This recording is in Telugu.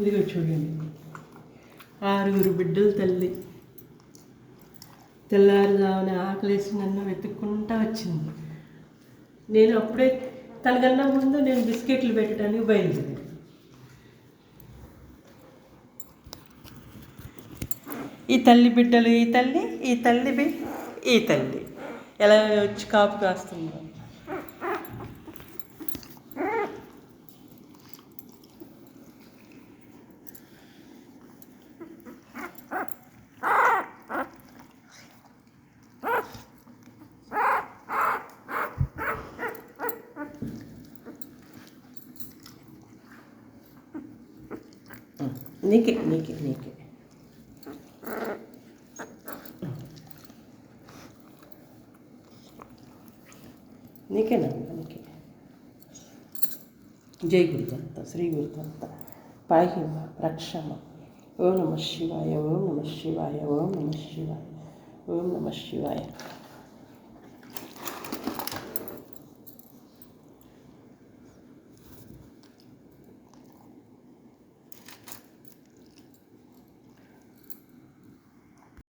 ఇదిగో చూడండి, 6 బిడ్డల తల్లి. తెల్లారుజామున ఆకలేసి నన్ను వెతుక్కుంటా వచ్చింది. నేను అప్పుడే తనకన్నా ముందు నేను బిస్కెట్లు పెట్టడానికి బయలుదేరాను. ఈ తల్లి బిడ్డలు, ఈ తల్లి ఎలా వచ్చి కాపు కాస్తుందో. నీకే నీకేనా నీకే. జై గురుదత్త, శ్రీ గురుదత్త, పాహి రక్షమ. ఓం నమ శివాయ, ఓం నమ శివాయ, ఓం నమ శివాయ, ఓం నమ శివాయ.